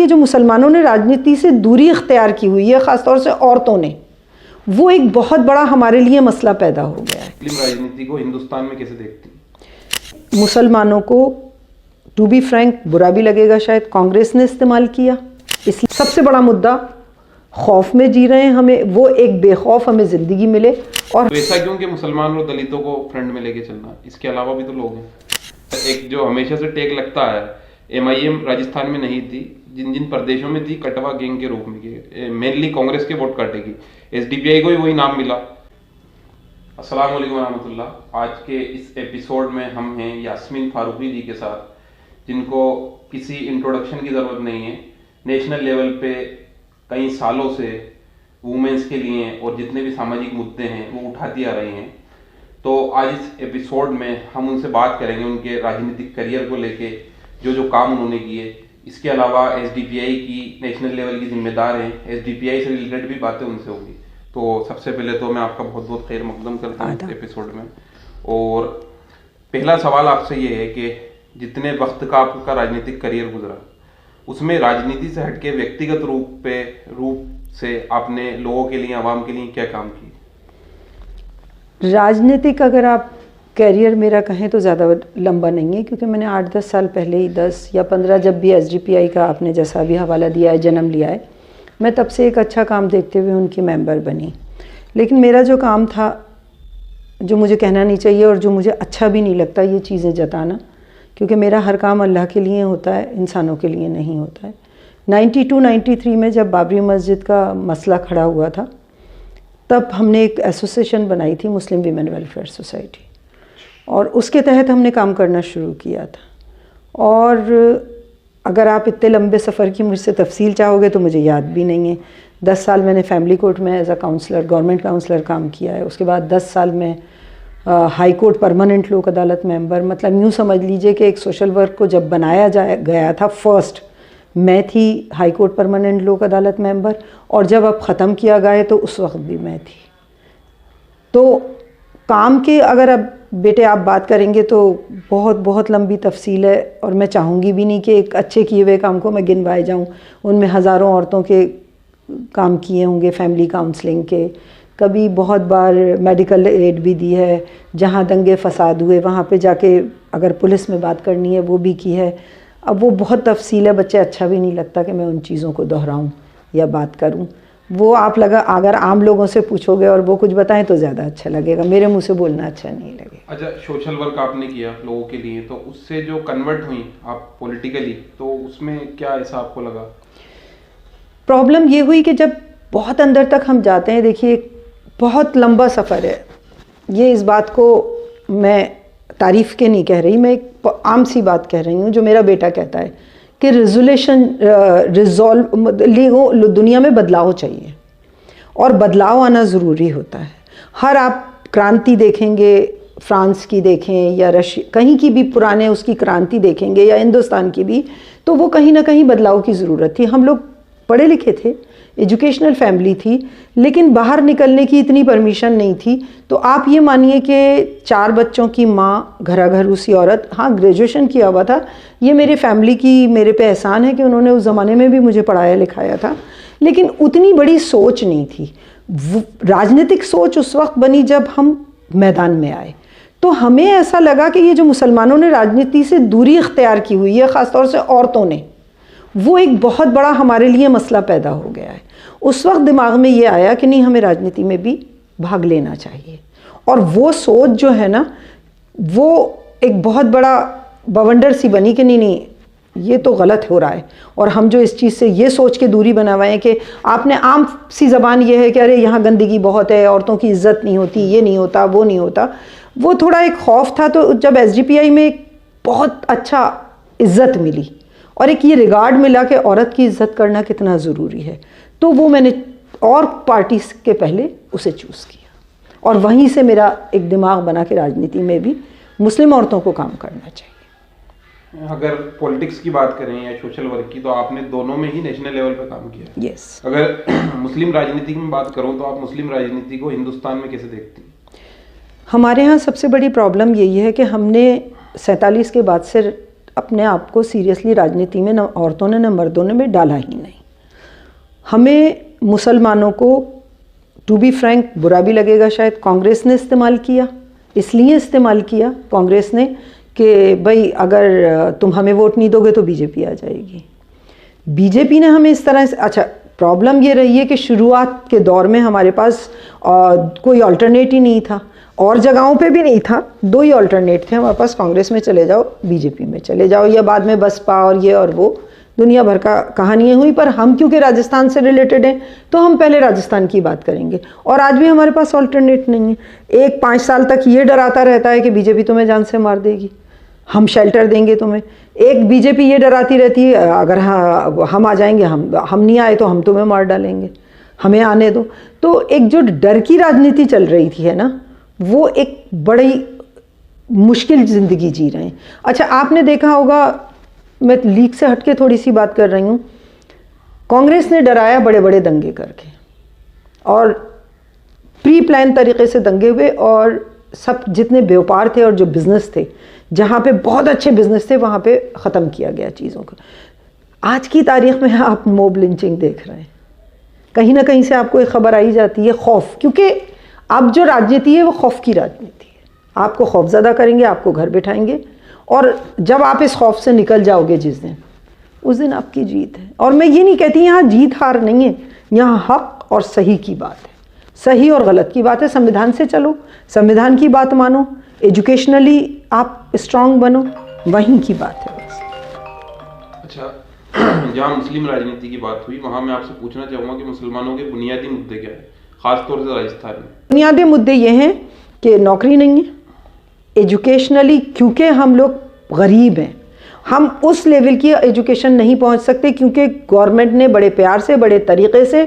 ये जो मुसलमानों ने राजनीति से दूरी इख्तियार की हुई है, ख़ासतौर से औरतों ने, वो एक बहुत बड़ा हमारे लिए मसला पैदा हो गया है। मुस्लिम राजनीति को हिंदुस्तान में कैसे देखती हैं? मुसलमानों को टू बी फ्रैंक बुरा भी लगेगा, शायद कांग्रेस ने इस्तेमाल किया, इसलिए सबसे बड़ा मुद्दा खौफ में जी रहे हैं, हमें वो एक बेखौफ हमें ज़िंदगी मिले। और तो ऐसा क्यों कि मुसलमान और दलितों को फ्रंट में लेके चलना? इसके अलावा भी तो लोग हैं। एक जो हमेशा से टेक लगता है, MIM राजस्थान में नहीं थी, जिन जिन प्रदेशों में थी कटवा गैंग के रूप में, मेनली कांग्रेस के वोट काटेगी, SDPI को भी वही नाम मिला। अस्सलाम वालेकुम रहमतुल्लाह। आज के इस एपिसोड में हम हैं यास्मीन फारूकी जी के साथ, जिनको किसी इंट्रोडक्शन की ज़रूरत नहीं है। नेशनल लेवल पे कई सालों से वुमेन्स के लिए और जितने भी सामाजिक मुद्दे हैं वो उठाती आ रही हैं। तो आज इस एपिसोड में हम उनसे बात करेंगे उनके राजनीतिक करियर को लेके, जो जो काम उन्होंने किए। इसके अलावा SDPI की नेशनल लेवल की जिम्मेदार हैं, SDPI से रिलेटेड भी बातें उनसे होगी। तो सबसे पहले तो मैं आपका बहुत बहुत खैर मकदम करता हूँ इस एपिसोड में। और पहला सवाल आपसे ये है कि जितने वक्त का आपका राजनीतिक करियर गुजरा, उसमें राजनीति से हटके व्यक्तिगत रूप से आपने लोगों के लिए, आवाम के लिए क्या काम किए? राजनीतिक अगर आप कैरियर मेरा कहें तो ज़्यादा लंबा नहीं है, क्योंकि मैंने 8-10 साल पहले ही, 10 या 15, जब भी SDPI का आपने जैसा भी हवाला दिया है, जन्म लिया है, मैं तब से एक अच्छा काम देखते हुए उनकी मेंबर बनी। लेकिन मेरा जो काम था, जो मुझे कहना नहीं चाहिए और जो मुझे अच्छा भी नहीं लगता ये चीज़ें जताना, क्योंकि मेरा हर काम अल्लाह के लिए होता है, इंसानों के लिए नहीं होता है। 92-93 में जब बाबरी मस्जिद का मसला खड़ा हुआ था, तब हमने एक एसोसिएशन बनाई थी, मुस्लिम वीमेन वेलफेयर सोसाइटी, और उसके तहत हमने काम करना शुरू किया था। और अगर आप इतने लंबे सफ़र की मुझसे तफसील चाहोगे तो मुझे याद भी नहीं है। 10 साल मैंने फैमिली कोर्ट में as a counsellor, government counsellor काम किया है। उसके बाद 10 साल में हाई कोर्ट परमानेंट लोक अदालत मेंबर, मतलब यूँ समझ लीजिए कि एक सोशल वर्क को जब बनाया गया था फर्स्ट, मैं थी हाई कोर्ट परमानेंट लोक अदालत मेंबर, और जब अब ख़त्म किया गया तो उस वक्त भी मैं थी। तो काम के अगर अब बेटे आप बात करेंगे तो बहुत बहुत लंबी तफसील है, और मैं चाहूँगी भी नहीं कि एक अच्छे किए हुए काम को मैं गिनवाए जाऊँ। उनमें हज़ारों औरतों के काम किए होंगे, फैमिली काउंसलिंग के, कभी बहुत बार मेडिकल एड भी दी है, जहाँ दंगे फसाद हुए वहाँ पे जाके अगर पुलिस में बात करनी है वो भी की है। अब वो बहुत तफसील है, बच्चे अच्छा भी नहीं लगता कि मैं उन चीज़ों को दोहराऊं या बात करूं। वो आप अगर आम लोगों से पूछोगे और वो कुछ बताएं तो ज़्यादा अच्छा लगेगा, मेरे मुंह से बोलना अच्छा नहीं लगेगा। अच्छा, सोशल वर्क आपने किया लोगों के लिए, तो उससे जो कन्वर्ट हुई आप पॉलिटिकली, तो उसमें क्या ऐसा आपको लगा? प्रॉब्लम ये हुई कि जब बहुत अंदर तक हम जाते हैं, देखिए बहुत लंबा सफ़र है ये, इस बात को मैं तारीफ़ के नहीं कह रही, मैं एक आम सी बात कह रही हूँ जो मेरा बेटा कहता है कि दुनिया में बदलाव चाहिए और बदलाव आना ज़रूरी होता है। हर आप क्रांति देखेंगे, फ्रांस की देखें या रशिया, कहीं की भी पुराने उसकी क्रांति देखेंगे, या हिंदुस्तान की भी, तो वो कहीं ना कहीं बदलाव की ज़रूरत थी। हम लोग पढ़े लिखे थे, एजुकेशनल फैमिली थी, लेकिन बाहर निकलने की इतनी परमिशन नहीं थी। तो आप ये मानिए कि 4 बच्चों की माँ, घरूसी औरत, हाँ ग्रेजुएशन किया हुआ था, ये मेरे फैमिली की मेरे पे एहसान है कि उन्होंने उस ज़माने में भी मुझे पढ़ाया लिखाया था, लेकिन उतनी बड़ी सोच नहीं थी। राजनीतिक सोच उस वक्त बनी जब हम मैदान में आए, तो हमें ऐसा लगा कि ये जो मुसलमानों ने राजनीति से दूरी इख्तियार की हुई है, ख़ासतौर से औरतों ने, वो एक बहुत बड़ा हमारे लिए मसला पैदा हो गया है। उस वक्त दिमाग में ये आया कि नहीं, हमें राजनीति में भी भाग लेना चाहिए। और वो सोच जो है ना, वो एक बहुत बड़ा बवंडर सी बनी कि नहीं ये तो गलत हो रहा है। और हम जो इस चीज़ से ये सोच के दूरी बना हुए हैं कि आपने आम सी ज़बान ये है कि अरे यहाँ गंदगी बहुत है, औरतों की इज्जत नहीं होती, ये नहीं होता, वो नहीं होता, वो थोड़ा एक खौफ था। तो जब SDPI में एक बहुत अच्छा इज्जत मिली और एक ये रिगार्ड मिला कि औरत की इज्जत करना कितना ज़रूरी है, तो वो मैंने और पार्टी के पहले उसे चूज़ किया, और वहीं से मेरा एक दिमाग बना कि राजनीति में भी मुस्लिम औरतों को काम करना चाहिए। अगर पॉलिटिक्स की बात करें या सोशल वर्क की, तो आपने दोनों में ही नेशनल लेवल पे काम किया। यस। अगर मुस्लिम राजनीति की बात करूं तो आप मुस्लिम राजनीति को हिंदुस्तान में कैसे देखती हैं? हमारे यहाँ सबसे बड़ी प्रॉब्लम यही है कि हमने 47 के बाद से अपने आप को सीरियसली राजनीति में न औरतों ने न मर्दों ने में डाला ही नहीं। हमें मुसलमानों को टू बी फ्रैंक बुरा भी लगेगा, शायद कांग्रेस ने इस्तेमाल किया, इसलिए इस्तेमाल किया कांग्रेस ने कि भाई अगर तुम हमें वोट नहीं दोगे तो बीजेपी आ जाएगी। बीजेपी ने हमें इस तरह से, अच्छा प्रॉब्लम ये रही है कि शुरुआत के दौर में हमारे पास कोई अल्टरनेट ही नहीं था, और जगहों पे भी नहीं था, दो ही अल्टरनेट थे हमारे पास, कांग्रेस में चले जाओ, बीजेपी में चले जाओ, या बाद में बसपा और ये और वो दुनिया भर का कहानियाँ हुई। पर हम क्योंकि राजस्थान से रिलेटेड हैं तो हम पहले राजस्थान की बात करेंगे, और आज भी हमारे पास अल्टरनेट नहीं है। एक 5 साल तक ये डराता रहता है कि बीजेपी तुम्हें जान से मार देगी, हम शेल्टर देंगे तुम्हें। एक बीजेपी ये डराती रहती है अगर हम आ जाएंगे, हम नहीं आए तो हम तुम्हें मार डालेंगे, हमें आने दो। तो एक जो डर की राजनीति चल रही थी है ना, वो एक बड़ी मुश्किल ज़िंदगी जी रहे हैं। अच्छा आपने देखा होगा, मैं लीग से हटके थोड़ी सी बात कर रही हूँ, कांग्रेस ने डराया बड़े बड़े दंगे करके, और प्री प्लान तरीके से दंगे हुए, और सब जितने व्यापार थे और जो बिज़नेस थे, जहाँ पे बहुत अच्छे बिज़नेस थे वहाँ पे ख़त्म किया गया चीज़ों को। आज की तारीख़ में आप मॉब लिंचिंग देख रहे हैं, कहीं ना कहीं से आपको एक खबर आई जाती है, खौफ, क्योंकि अब जो राजनीति है वो खौफ की राजनीति है। आपको खौफज़दा करेंगे, आपको घर बिठाएंगे, और जब आप इस खौफ से निकल जाओगे जिस दिन, उस दिन आपकी जीत है। और मैं ये नहीं कहती यहाँ जीत हार नहीं है, यहाँ हक और सही की बात है, सही और गलत की बात है। संविधान से चलो, संविधान की बात मानो, एजुकेशनली आप स्ट्रांग बनो, वहीं की बात है बस। अच्छा जहाँ मुस्लिम राजनीति की बात हुई, वहाँ मैं आपसे पूछना चाहूँगा कि मुसलमानों के बुनियादी मुद्दे क्या है, ख़ासतौर से राजस्थान में? बुनियादी मुद्दे ये हैं कि नौकरी नहीं है, एजुकेशनली क्योंकि हम लोग गरीब हैं, हम उस लेवल की एजुकेशन नहीं पहुंच सकते, क्योंकि गवर्नमेंट ने बड़े प्यार से बड़े तरीके से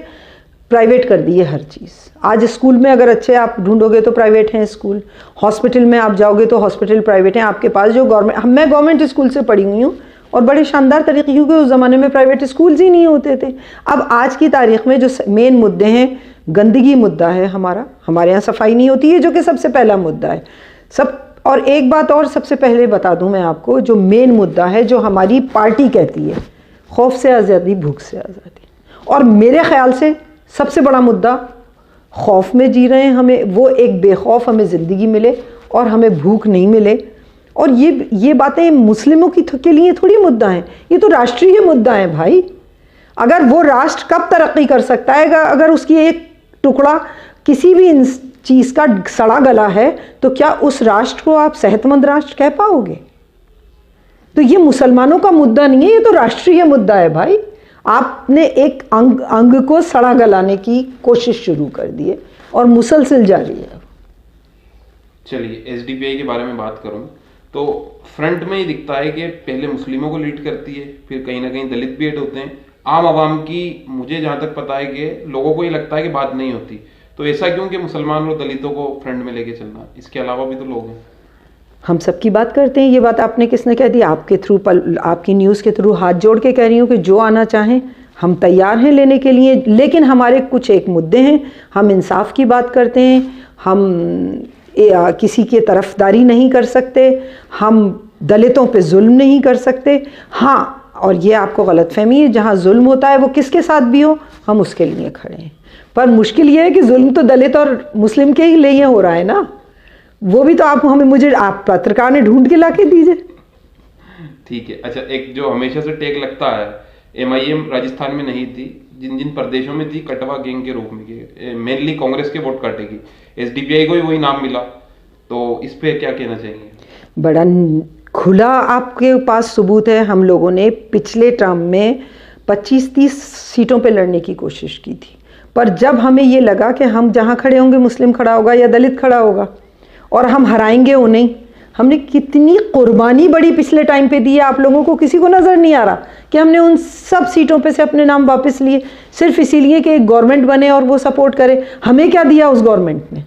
प्राइवेट कर दी है हर चीज़। आज स्कूल में अगर अच्छे आप ढूंढोगे तो प्राइवेट हैं स्कूल, हॉस्पिटल में आप जाओगे तो हॉस्पिटल प्राइवेट हैं। आपके पास जो गवर्नमेंट, मैं गवर्नमेंट स्कूल से पढ़ी हुई हूँ, और बड़े शानदार तरीके, क्योंकि उस ज़माने में प्राइवेट स्कूल्स ही नहीं होते थे। अब आज की तारीख में जो मेन मुद्दे हैं, गंदगी मुद्दा है हमारे यहाँ सफाई नहीं होती है, जो कि सबसे पहला मुद्दा है सब। और एक बात और सबसे पहले बता दूं मैं आपको, जो मेन मुद्दा है, जो हमारी पार्टी कहती है, खौफ से आज़ादी, भूख से आज़ादी। और मेरे ख्याल से सबसे बड़ा मुद्दा, खौफ में जी रहे हैं हमें, वो एक बेखौफ हमें ज़िंदगी मिले और हमें भूख नहीं मिले। और ये बातें मुस्लिमों के लिए थोड़ी मुद्दा हैं, ये तो राष्ट्रीय मुद्दा है भाई। अगर वो राष्ट्र कब तरक्की कर सकता है अगर उसकी एक टुकड़ा किसी भी चीज़ का सड़ा गला है, तो क्या उस राष्ट्र को आप सेहतमंद राष्ट्र कह पाओगे? तो ये मुसलमानों का मुद्दा नहीं है, ये तो राष्ट्रीय मुद्दा है भाई। आपने एक अंग को सड़ा गलाने की कोशिश शुरू कर दी है और मुसलसल जारी है। चलिए एसडीपीआई के बारे में बात करूं तो फ्रंट में ये दिखता है कि पहले मुस्लिमों को लीड करती है, फिर कहीं ना कहीं दलित भी ऐड होते हैं। आम आवाम की, मुझे जहां तक पता है कि लोगों को ये लगता है कि बात नहीं होती, तो ऐसा क्यों कि मुसलमान और दलितों को फ्रंट में लेके चलना? इसके अलावा भी तो लोग हैं। हम सबकी बात करते हैं। ये बात आपने किसने कह दी? आपके थ्रू, आपकी न्यूज़ के थ्रू हाथ जोड़ के कह रही हूँ कि जो आना चाहें हम तैयार हैं लेने के लिए। लेकिन हमारे कुछ एक मुद्दे हैं, हम इंसाफ की बात करते हैं, हम किसी की तरफदारी नहीं कर सकते, हम दलितों पे जुल्म नहीं कर सकते। हाँ, और ये आपको गलतफहमी है, जहाँ जुल्म होता है वो किसके साथ भी हो, हम उसके लिए खड़े हैं। पर मुश्किल ये है कि जुल्म तो दलित और मुस्लिम के ही लिए हो रहा है ना, वो भी तो आप पत्रकार ने ढूंढ के ला के दीजिए। ठीक है। अच्छा, एक जो हमेशा से टेक लगता है, एमआईएम राजस्थान में नहीं थी, जिन जिन प्रदेशों में थी कटवा गैंग के रूप में, मेनली कांग्रेस के वोट काटेगी, एसडीपीआई को भी वही नाम मिला, तो इस पे क्या कहना चाहेंगे? बड़ा खुला आपके पास सबूत है। हम लोगों ने पिछले टर्म में 25-30 सीटों पे लड़ने की कोशिश की थी, पर जब हमें ये लगा कि हम जहाँ खड़े होंगे मुस्लिम खड़ा होगा या दलित खड़ा होगा और हम हराएंगे उन्हें, हमने कितनी कुर्बानी बड़ी पिछले टाइम पे दी है। आप लोगों को किसी को नज़र नहीं आ रहा कि हमने उन सब सीटों पे से अपने नाम वापस लिए सिर्फ इसीलिए कि एक गवर्नमेंट बने और वो सपोर्ट करे। हमें क्या दिया उस गवर्नमेंट ने?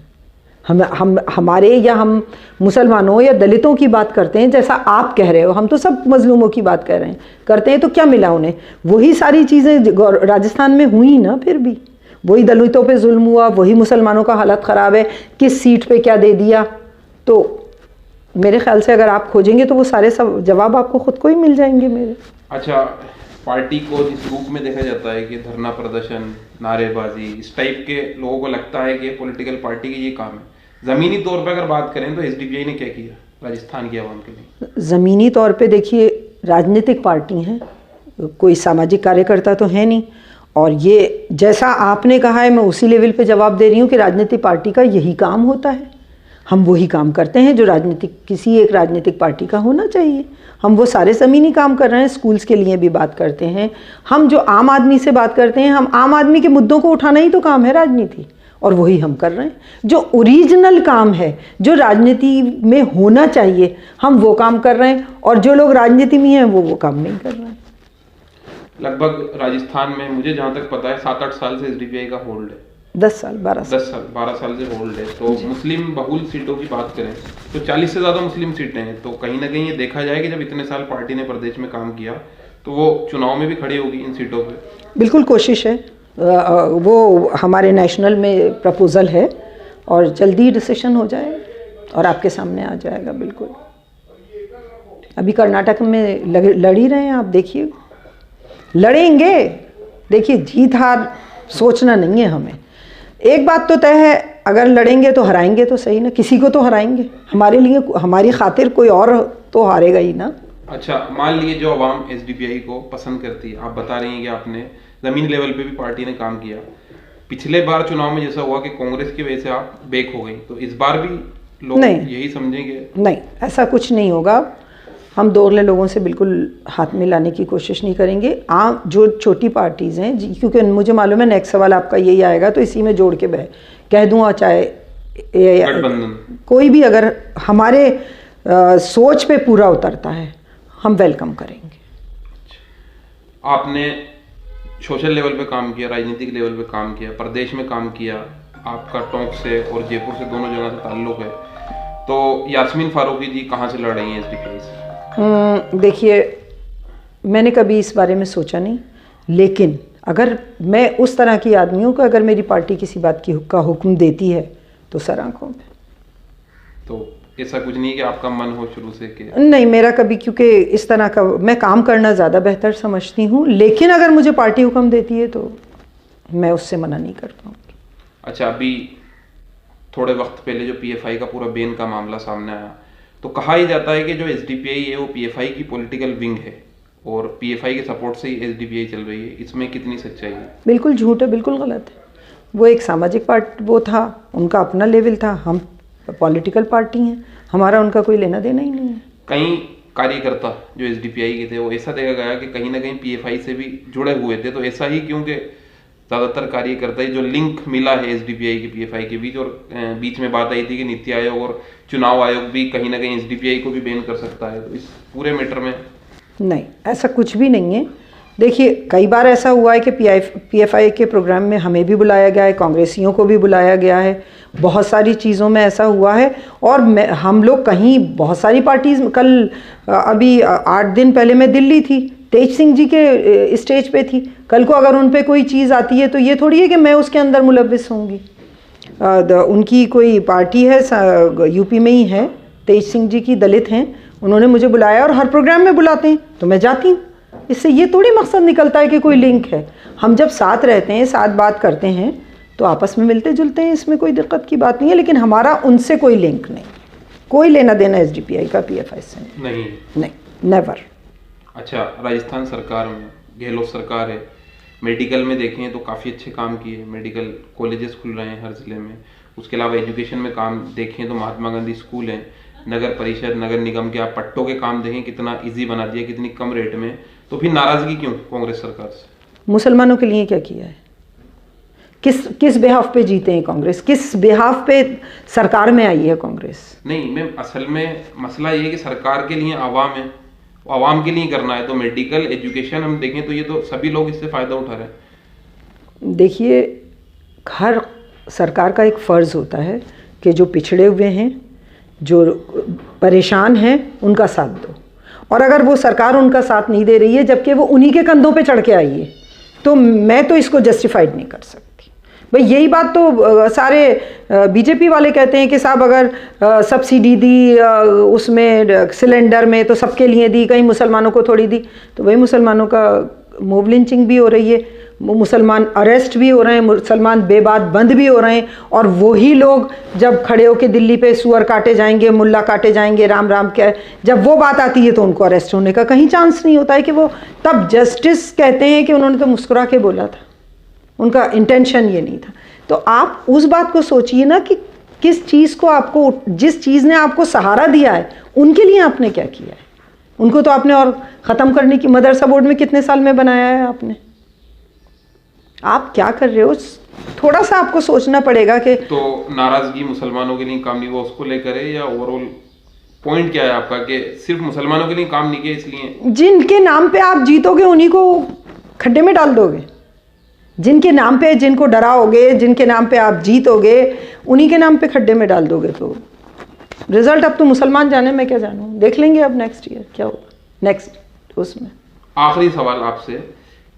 हम मुसलमानों या दलितों की बात करते हैं जैसा आप कह रहे हो, हम तो सब मजलूमों की बात कर रहे हैं, करते हैं, तो क्या मिला उन्हें? वही सारी चीज़ें राजस्थान में हुई ना, फिर भी वही दलितों पे जुल्म हुआ, वही मुसलमानों का हालत ख़राब है, किस सीट पे क्या दे दिया। तो मेरे ख्याल से अगर आप खोजेंगे तो वो सारे सब जवाब आपको खुद को ही मिल जाएंगे मेरे। अच्छा, पार्टी को जिस रूप में देखा जाता है कि धरना प्रदर्शन, नारेबाजी, इस टाइप के लोगों को लगता है कि पॉलिटिकल पार्टी के ये काम है। ज़मीनी तौर पर अगर बात करें तो एसडीपीआई ने क्या किया राजस्थान की आवाम के लिए? ज़मीनी तौर पे देखिए, राजनीतिक पार्टी हैं, कोई सामाजिक कार्यकर्ता तो है नहीं। और ये जैसा आपने कहा है, मैं उसी लेवल पे जवाब दे रही हूँ कि राजनीतिक पार्टी का यही काम होता है। हम वही काम करते हैं जो किसी एक राजनीतिक पार्टी का होना चाहिए। हम वो सारे ज़मीनी काम कर रहे हैं। स्कूल्स के लिए भी बात करते हैं हम, जो आम आदमी से बात करते हैं, हम आम आदमी के मुद्दों को उठाना ही तो काम है राजनीति, और वही हम कर रहे हैं। जो ओरिजिनल काम है, जो राजनीति में होना चाहिए, हम वो काम कर रहे हैं, और जो लोग राजनीति में हैं वो काम नहीं कर रहे हैं। लगभग राजस्थान में मुझे जहाँ तक पता है 7-8 साल से एसडीपीआई का होल्ड है। 10 साल 12 साल से होल्ड है। तो मुस्लिम बहुल सीटों की बात करें तो 40 से ज़्यादा मुस्लिम सीटें हैं। तो कहीं ना कहीं ये देखा जाए कि जब इतने साल पार्टी ने प्रदेश में काम किया तो वो चुनाव में भी खड़ी होगी इन सीटों पे। बिल्कुल कोशिश है, वो हमारे नेशनल में प्रपोजल है और जल्दी डिसीजन हो जाएगा और आपके सामने आ जाएगा। बिल्कुल, अभी कर्नाटक में लड़ ही रहे हैं, आप देखिए, लड़ेंगे। देखिए, जीत हार सोचना नहीं है हमें। एक बात तो तय है, अगर लड़ेंगे तो हराएंगे तो सही ना, किसी को तो हराएंगे। हमारे लिए, हमारी खातिर कोई और तो हारेगा ही ना। अच्छा, मान लीजिए जो आवाम एसडीपीआई को पसंद करती है, आप बता रही हैं कि आपने जमीन लेवल पे भी पार्टी ने काम किया। पिछले बार चुनाव में जैसा हुआ कि कांग्रेस की वजह से आप बेक हो गई, तो इस बार भी लोग यही समझेंगे? नहीं, ऐसा कुछ नहीं होगा। हम दोगले लोगों से बिल्कुल हाथ मिलाने की कोशिश नहीं करेंगे। जो छोटी पार्टीज़ हैं, क्योंकि मुझे मालूम है नेक्स्ट सवाल आपका यही आएगा, तो इसी में जोड़ के कह दूँ, चाहे कोई भी अगर हमारे सोच पे पूरा उतरता है, हम वेलकम करेंगे। आपने सोशल लेवल पे काम किया, राजनीतिक लेवल पे काम किया, प्रदेश में काम किया, आपका टोंक से और जयपुर से दोनों जगह से ताल्लुक है। तो यास्मीन फारूकी जी कहाँ से लड़ रही हैं एसडीपीआई से? देखिए, मैंने कभी इस बारे में सोचा नहीं, लेकिन अगर मैं उस तरह की आदमी हूँ कि अगर मेरी पार्टी किसी बात का हुक्म देती है तो सर आंखों पे। तो ऐसा कुछ नहीं कि आपका मन हो शुरू से कि? नहीं, मेरा कभी, क्योंकि इस तरह का मैं काम करना ज़्यादा बेहतर समझती हूँ, लेकिन अगर मुझे पार्टी हुक्म देती है तो मैं उससे मना नहीं कर पाऊँगी। अच्छा, अभी थोड़े वक्त पहले जो पीएफआई का पूरा बैन का मामला सामने आया, तो कहा ही जाता है कि जो एसडीपीआई है वो पीएफआई की पॉलिटिकल विंग है और पीएफआई के सपोर्ट से ही एसडीपीआई चल रही है। इसमें कितनी सच्चाई है? बिल्कुल झूठ है, बिल्कुल गलत है। वो एक सामाजिक वो था, उनका अपना लेवल था। हम पॉलिटिकल पार्टी हैं, हमारा उनका कोई लेना देना ही नहीं है। कई कार्यकर्ता जो एसडीपीआई के थे वो ऐसा देखा गया कि कहीं ना कहीं पीएफआई से भी जुड़े हुए थे। तो ऐसा ही क्योंकि ज़्यादातर कार्यकर्ता जो लिंक मिला है एसडीपीआई के पीएफआई के बीच, और बीच में बात आई थी कि नीति आयोग और चुनाव आयोग भी कहीं ना कहीं एसडीपीआई को भी बैन कर सकता है। तो इस पूरे मैटर में नहीं, ऐसा कुछ भी नहीं है। देखिए, कई बार ऐसा हुआ है कि पीएफआई के प्रोग्राम में हमें भी बुलाया गया है, कांग्रेसियों को भी बुलाया गया है, बहुत सारी चीज़ों में ऐसा हुआ है। और हम लोग कहीं बहुत सारी पार्टीज़, कल अभी 8 दिन पहले मैं दिल्ली थी, तेज सिंह जी के स्टेज पे थी। कल को अगर उन पे कोई चीज़ आती है तो ये थोड़ी है कि मैं उसके अंदर मुलव्विस होंगी। उनकी कोई पार्टी है, यूपी में ही है, तेज सिंह जी की, दलित हैं, उन्होंने मुझे बुलाया और हर प्रोग्राम में बुलाते हैं तो मैं जाती हूँ। इससे ये थोड़ी मकसद निकलता है कि कोई लिंक है। हम जब साथ रहते हैं, साथ बात करते हैं तो आपस में मिलते जुलते हैं, इसमें कोई दिक्कत की बात नहीं है। लेकिन हमारा उनसे कोई लिंक नहीं, कोई लेना देना एसडीपीआई का पीएफआई से नहीं, नेवर। अच्छा, राजस्थान सरकार में गहलोत सरकार है, मेडिकल में देखें तो काफ़ी अच्छे काम किए, मेडिकल कॉलेजेस खुल रहे हैं हर ज़िले में। उसके अलावा एजुकेशन में काम देखें तो महात्मा गांधी स्कूल हैं, नगर परिषद, नगर निगम के आप पट्टों के काम देखें कितना इजी बना दिया, कितनी कम रेट में। तो फिर नाराज़गी क्यों कांग्रेस सरकार से? मुसलमानों के लिए क्या किया है? किस बेहाफ पे जीते हैं कांग्रेस? किस बेहाफ पे सरकार में आई है कांग्रेस? नहीं मैम, असल में मसला ये है कि सरकार के लिए आवाम है, आवाम के लिए करना है। तो मेडिकल एजुकेशन हम देखें तो ये तो सभी लोग इससे फ़ायदा उठा रहे हैं। देखिए, हर सरकार का एक फ़र्ज़ होता है कि जो पिछड़े हुए हैं, जो परेशान हैं, उनका साथ दो। और अगर वो सरकार उनका साथ नहीं दे रही है, जबकि वो उन्हीं के कंधों पे चढ़ के आई है, तो मैं तो इसको जस्टिफाइड नहीं कर सकती। भाई यही बात तो सारे बीजेपी वाले कहते हैं कि साहब अगर सब्सिडी दी उसमें सिलेंडर में तो सबके लिए दी, कहीं मुसलमानों को थोड़ी दी। तो वही मुसलमानों का मोब लिंचिंग भी हो रही है, मुसलमान अरेस्ट भी हो रहे हैं, मुसलमान बेबाद बंद भी हो रहे हैं, और वही लोग जब खड़े होकर दिल्ली पे सुअर काटे जाएंगे, मुल्ला काटे जाएंगे, राम राम क्या, जब वो बात आती है तो उनको अरेस्ट होने का कहीं चांस नहीं होता है कि वो तब जस्टिस कहते हैं कि उन्होंने तो मुस्कुरा के बोला था, उनका इंटेंशन ये नहीं था। तो आप उस बात को सोचिए ना कि किस चीज़ को आपको, जिस चीज़ ने आपको सहारा दिया है उनके लिए आपने क्या किया है। उनको तो आपने और ख़त्म करने की, मदरसा बोर्ड में कितने साल में बनाया है आपने, आप क्या कर रहे हो, थोड़ा सा आपको सोचना पड़ेगा कि। तो नाराजगी मुसलमानों के लिए काम नहीं हुआ उसको लेकर है, या ओवरऑल पॉइंट क्या है आपका कि सिर्फ मुसलमानों के लिए काम नहीं किया इसलिए? जिनके नाम पे आप जीतोगे उन्हीं को खड्डे में डाल दोगे, जिनके नाम पे, जिनको डराओगे, जिनके नाम पे आप जीतोगे उन्हीं के नाम पे खड्डे में डाल दोगे। तो रिजल्ट अब तो मुसलमान जाने, मैं क्या जानूँ, देख लेंगे अब नेक्स्ट ईयर क्या होगा, नेक्स्ट उसमें। आखिरी सवाल आपसे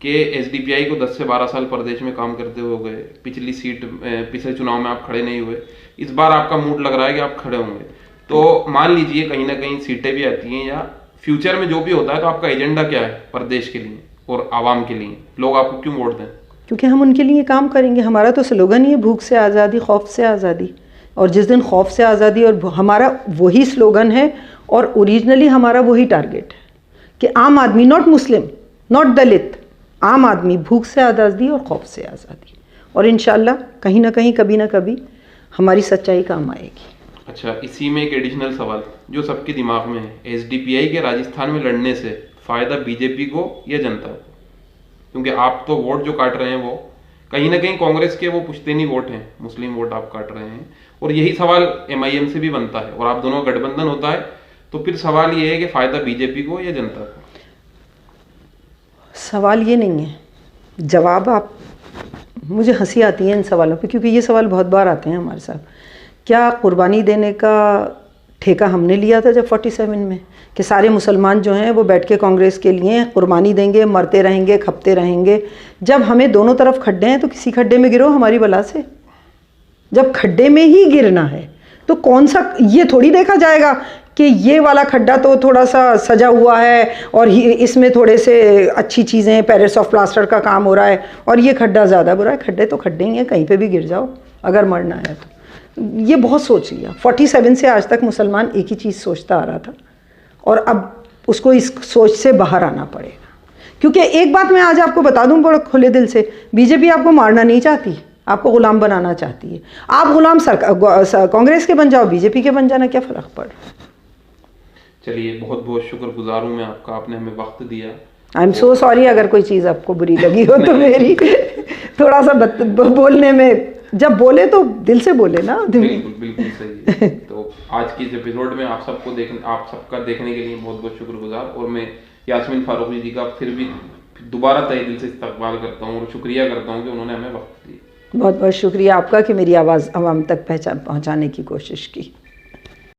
कि एसडीपीआई को 10 से 12 साल प्रदेश में काम करते हुए हो गए, पिछली सीट पिछले चुनाव में आप खड़े नहीं हुए, इस बार आपका मूड लग रहा है कि आप खड़े होंगे, तो मान लीजिए कहीं ना कहीं सीटें भी आती हैं या फ्यूचर में जो भी होता है, तो आपका एजेंडा क्या है प्रदेश के लिए और आवाम के लिए, लोग आपको क्यों वोट दें? क्योंकि हम उनके लिए काम करेंगे। हमारा तो स्लोगन ही है, भूख से आज़ादी, खौफ से आज़ादी, और जिस दिन खौफ से आज़ादी, और हमारा वही स्लोगन है और ओरिजिनली हमारा वही टारगेट है कि आम आदमी, नॉट मुस्लिम, नॉट दलित, आम आदमी, भूख से आज़ादी और खौफ से आज़ादी, और इंशाल्लाह कहीं ना कहीं, कभी ना कभी हमारी सच्चाई काम आएगी। अच्छा, इसी में एक एडिशनल सवाल जो सबके दिमाग में है, एसडीपीआई के राजस्थान में लड़ने से फ़ायदा बीजेपी को या जनता को? क्योंकि आप तो वोट जो काट रहे हैं वो कहीं ना कहीं कांग्रेस के वो पुश्तैनी वोट हैं, मुस्लिम वोट आप काट रहे हैं, और यही सवाल एमआईएम से भी बनता है, और आप दोनों का गठबंधन होता है, तो फिर सवाल ये है कि फ़ायदा बीजेपी को या जनता को? सवाल ये नहीं है, जवाब आप, मुझे हंसी आती है इन सवालों पे, क्योंकि ये सवाल बहुत बार आते हैं हमारे साथ। क्या कुर्बानी देने का ठेका हमने लिया था जब 47 में, कि सारे मुसलमान जो हैं वो बैठ के कांग्रेस के लिए कुर्बानी देंगे, मरते रहेंगे, खपते रहेंगे? जब हमें दोनों तरफ खड्डे हैं तो किसी खड्डे में गिरो हमारी बला से। जब खड्डे में ही गिरना है तो कौन सा, ये थोड़ी देखा जाएगा कि ये वाला खड्डा तो थोड़ा सा सजा हुआ है और इसमें थोड़े से अच्छी चीज़ें, पेरिस ऑफ प्लास्टर का काम हो रहा है, और ये खड्डा ज़्यादा बुरा है। खड्डे तो खड्डे ही हैं, कहीं पे भी गिर जाओ अगर मरना है तो। ये बहुत सोच लिया। 47 से आज तक मुसलमान एक ही चीज़ सोचता आ रहा था, और अब उसको इस सोच से बाहर आना पड़ेगा। क्योंकि एक बात मैं आज आपको बता दूं बड़ा खुले दिल से, बीजेपी आपको मारना नहीं चाहती, आपको गुलाम बनाना चाहती है। आप गुलाम कांग्रेस के बन जाओ, बीजेपी के बन जाना, क्या फ़र्क पड़ रहा है? चलिए, बहुत बहुत शुक्रगुजार हूँ मैं आपका, आपने हमें वक्त दिया। आई एम सो सॉरी अगर कोई चीज़ आपको बुरी लगी हो तो मेरी थोड़ा सा बोलने में, जब बोले तो दिल से बोले ना। बिल्कुल बिल्कुल सही है। तो आज की इस एपिसोड में आप सबका देखने के लिए बहुत बहुत शुक्रगुजार, और मैं यास्मीन फारूकी जी का फिर भी दोबारा तहे दिल से इस्तकबाल करता हूँ और शुक्रिया करता हूँ कि उन्होंने हमें वक्त दिया। बहुत बहुत शुक्रिया आपका कि मेरी आवाज़ आवाम तक पहुँचाने की कोशिश की।